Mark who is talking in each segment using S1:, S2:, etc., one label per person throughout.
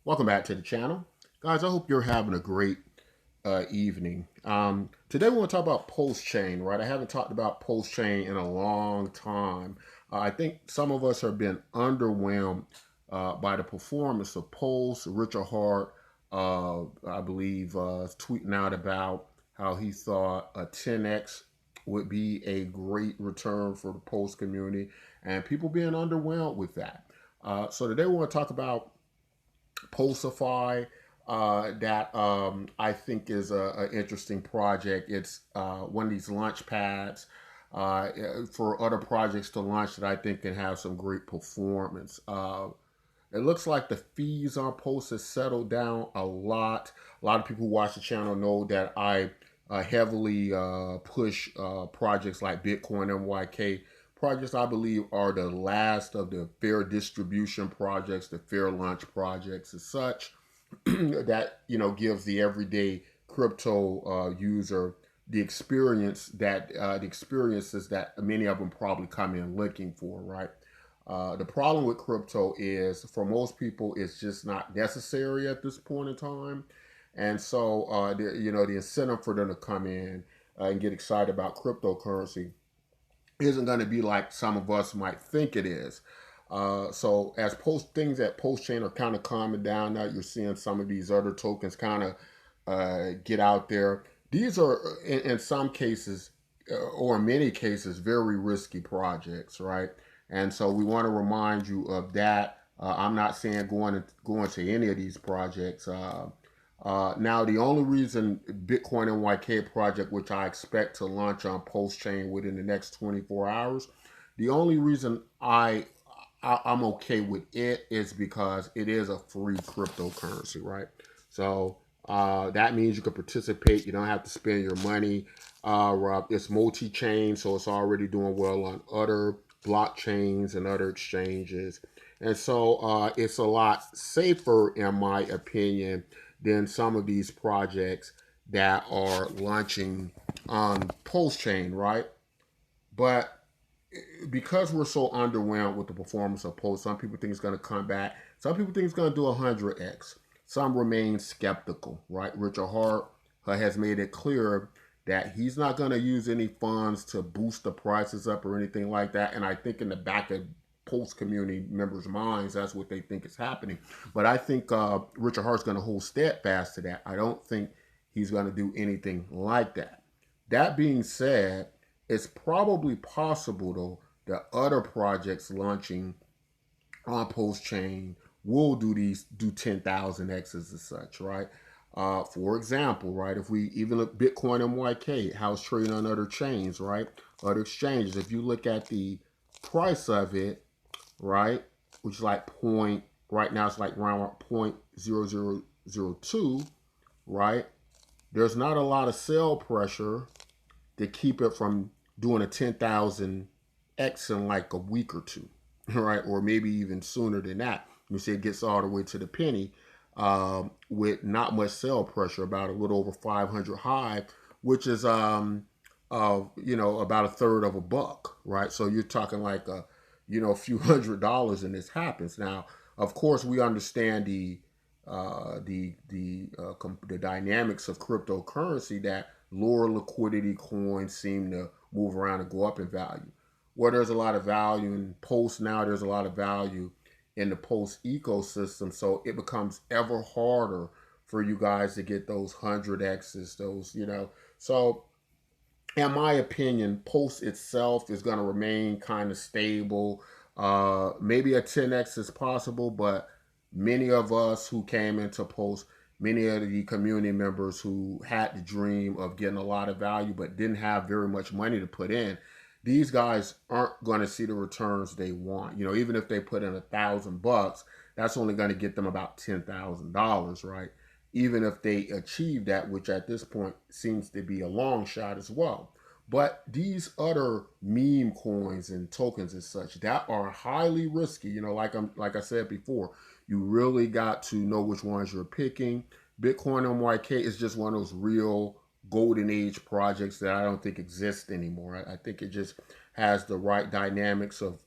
S1: Welcome back to the channel. Guys, I hope you're having a great evening. Today we want to talk about Pulsechain, right? I haven't talked about Pulsechain in a long time. I think some of us have been underwhelmed by the performance of Pulse. Richard Hart, I believe, tweeting out about how he thought a 10x would be a great return for the Pulse community, and people being underwhelmed with that. So today we want to talk about Pulsify, that I think is an interesting project. It's one of these launch pads for other projects to launch that I think can have some great performance. It looks like the fees on Pulse has settled down a lot. A lot of people who watch the channel know that I heavily push projects like Bitcoin MYK. Projects I believe are the last of the fair distribution projects, the fair launch projects as such, that gives the everyday crypto user the experiences that many of them probably come in looking for, right? The problem with crypto is, for most people, it's just not necessary at this point in time, and so the incentive for them to come in and get excited about cryptocurrency isn't going to be like some of us might think it is. So as things at post chain are kind of calming down now, you're seeing some of these other tokens kind of get out there. These are in some cases, or in many cases, very risky projects, right? And so we want to remind you of that. I'm not saying going to any of these projects. Now, the only reason Bitcoin NYK project, which I expect to launch on Pulse Chain within the next 24 hours, the only reason I'm okay with it is because it is a free cryptocurrency, right? So that means you can participate. You don't have to spend your money. It's multi-chain, so it's already doing well on other blockchains and other exchanges. And so it's a lot safer, in my opinion, than some of these projects that are launching on Pulse Chain, right? But because we're so underwhelmed with the performance of Pulse, some people think it's going to come back. Some people think it's going to do 100x. Some remain skeptical, right? Richard Hart has made it clear that he's not going to use any funds to boost the prices up or anything like that. And I think in the back of Pulse community members' minds, that's what they think is happening. But I think Richard Hart's going to hold steadfast to that. I don't think he's going to do anything like that. That being said, it's probably possible though that other projects launching on Pulse Chain will do 10,000 X's as such, right? For example, right, if we even look Bitcoin MYK, how it's trading on other chains, right, other exchanges. If you look at the price of it, right, which is like right now it's like around 0.0002, right? There's not a lot of sell pressure to keep it from doing a 10,000 X in like a week or two, right? Or maybe even sooner than that. You say it gets all the way to the penny with not much sell pressure, about a little over 500 high, which is about a third of a buck, right? So you're talking like a few $100s, and this happens. Now, of course, we understand the dynamics of cryptocurrency, that lower liquidity coins seem to move around and go up in value. Where there's a lot of value in Pulse now, there's a lot of value in the Pulse ecosystem. So it becomes ever harder for you guys to get those 100x's, So in my opinion, Pulse itself is going to remain kind of stable. Maybe a 10x is possible, but many of us who came into Pulse, many of the community members who had the dream of getting a lot of value but didn't have very much money to put in, these guys aren't going to see the returns they want. Even if they put in $1,000, that's only going to get them about $10,000, right? Even if they achieve that, which at this point seems to be a long shot as well. But these other meme coins and tokens and such that are highly risky, like I said before, you really got to know which ones you're picking. Bitcoin MYK is just one of those real golden age projects that I don't think exist anymore. I think it just has the right dynamics of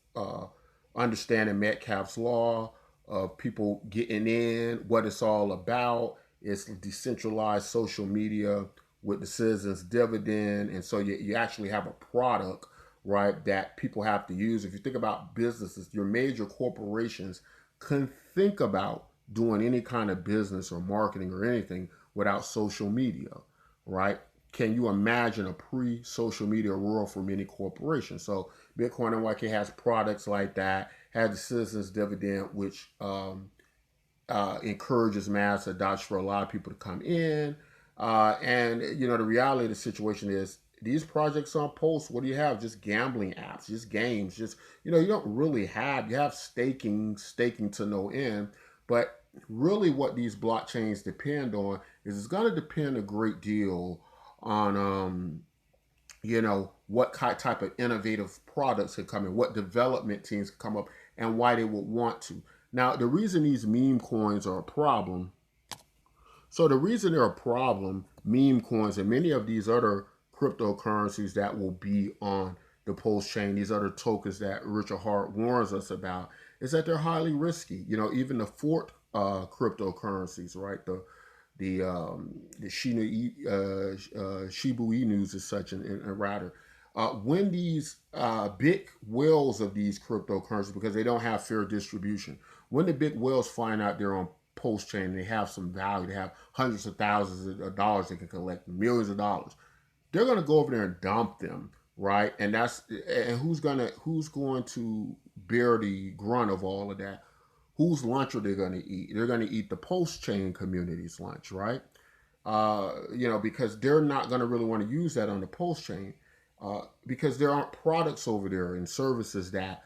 S1: understanding Metcalfe's law, of people getting in, what it's all about. It's decentralized social media with the citizens dividend. And so you actually have a product, right, that people have to use. If you think about businesses, your major corporations can think about doing any kind of business or marketing or anything without social media, right? Can you imagine a pre-social media world for many corporations? So Bitcoin NYK has products like that, has the citizens dividend, which encourages mass adoption for a lot of people to come in. And the reality of the situation is these projects on Pulse, what do you have? Just gambling apps, just games, just you don't really have. You have staking to no end, but really what these blockchains depend on is it's going to depend a great deal on what type of innovative products could come in, what development teams could come up, and why they would want to. Now, the reason these meme coins are a problem, so the reason they're a problem, meme coins and many of these other cryptocurrencies that will be on the Pulse chain, these other tokens that Richard Hart warns us about, is that they're highly risky. Even the Fort cryptocurrencies, right? The Shibu Inus is such and rather. When these big whales of these cryptocurrencies, because they don't have fair distribution, when the big whales find out they're on Post chain and they have some value, they have hundreds of thousands of dollars they can collect, millions of dollars, they're going to go over there and dump them, right? And who's going to bear the grunt of all of that? Whose lunch are they going to eat? They're going to eat the Post chain community's lunch, right? Because they're not going to really want to use that on the Post chain, because there aren't products over there and services that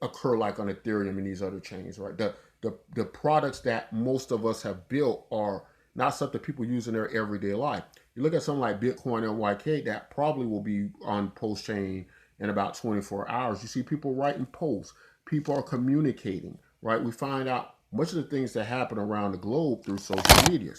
S1: occur like on Ethereum and these other chains, right? The products that most of us have built are not something people use in their everyday life. You look at something like Bitcoin NYK that probably will be on Post chain in about 24 hours. You see people writing posts, people are communicating, right? We find out much of the things that happen around the globe through social media,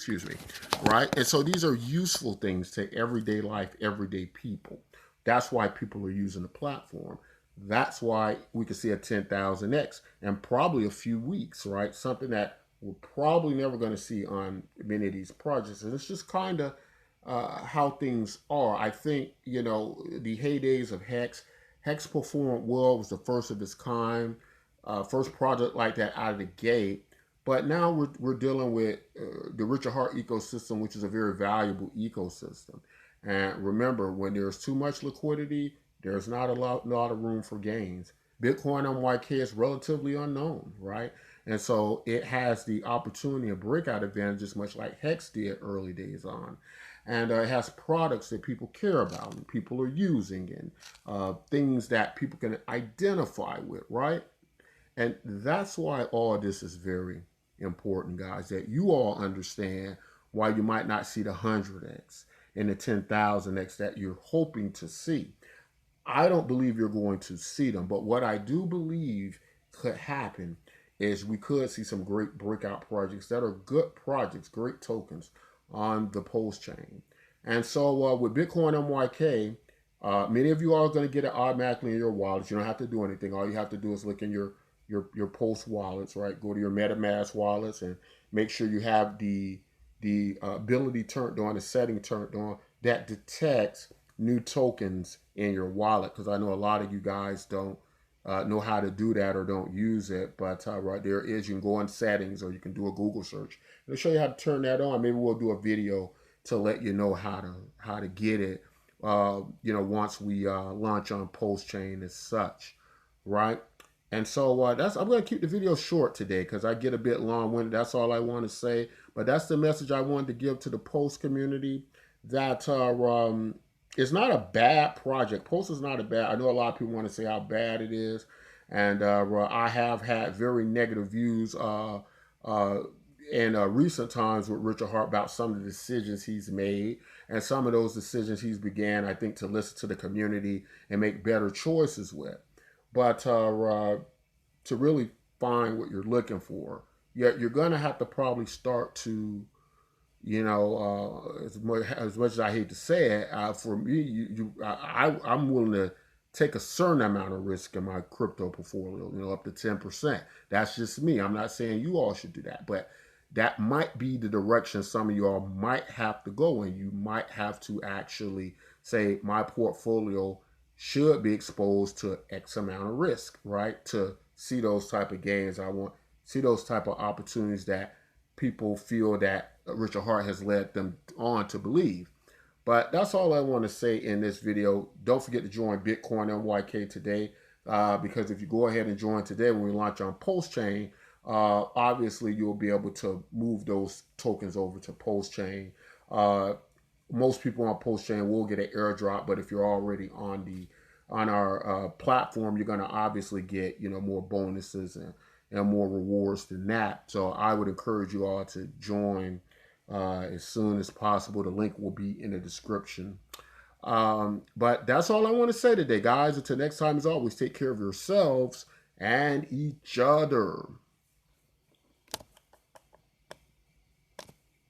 S1: right? And so these are useful things to everyday life, everyday people. That's why people are using the platform. That's why we could see a 10,000x in probably a few weeks, right? Something that we're probably never going to see on many of these projects. And it's just kind of how things are. I think, the heydays of Hex performed well, was the first of its kind, first project like that out of the gate. But now we're dealing with the Richard Hart ecosystem, which is a very valuable ecosystem. And remember, when there's too much liquidity, there's not a lot of room for gains. Bitcoin NYK is relatively unknown, right? And so it has the opportunity of breakout advantages, much like Hex did early days on. And it has products that people care about and people are using, and things that people can identify with, right? And that's why all this is very important, guys, that you all understand why you might not see the 100x and the 10,000x that you're hoping to see. I don't believe you're going to see them, but what I do believe could happen is we could see some great breakout projects that are good projects, great tokens on the Pulse chain. And so with Bitcoin NYK, many of you are going to get it automatically in your wallets. You don't have to do anything. All you have to do is look in your Pulse wallets, right? Go to your MetaMask wallets and make sure you have the ability turned on, the setting turned on that detects new tokens in your wallet, because I know a lot of you guys don't know how to do that or don't use it, but right there is, you can go in settings or you can do a Google search. It'll show you how to turn that on. Maybe we'll do a video to let you know how to get it, once we launch on Pulse chain as such, right? And so I'm going to keep the video short today because I get a bit long-winded. That's all I want to say. But that's the message I wanted to give to the Pulse community, that it's not a bad project. Pulse is not a bad. I know a lot of people want to say how bad it is. And I have had very negative views in recent times with Richard Hart about some of the decisions he's made. And some of those decisions he's began, I think, to listen to the community and make better choices with. But to really find what you're looking for, you're going to have to probably start to, as much as I hate to say it, for me, I'm willing take a certain amount of risk in my crypto portfolio, up to 10%. That's just me. I'm not saying you all should do that, but that might be the direction some of y'all might have to go in. You might have to actually say, my portfolio should be exposed to X amount of risk, right? To see those type of gains. I want see those type of opportunities that people feel that Richard Hart has led them on to believe. But that's all I want to say in this video. Don't forget to join Bitcoin MYK today, because if you go ahead and join today when we launch on Pulsechain, obviously you'll be able to move those tokens over to Pulsechain. Most people on Pulsechain will get an airdrop, but if you're already on our platform, you're going to obviously get more bonuses and more rewards than that. So I would encourage you all to join as soon as possible. The link will be in the description. But that's all I want to say today, guys. Until next time, as always, take care of yourselves and each other.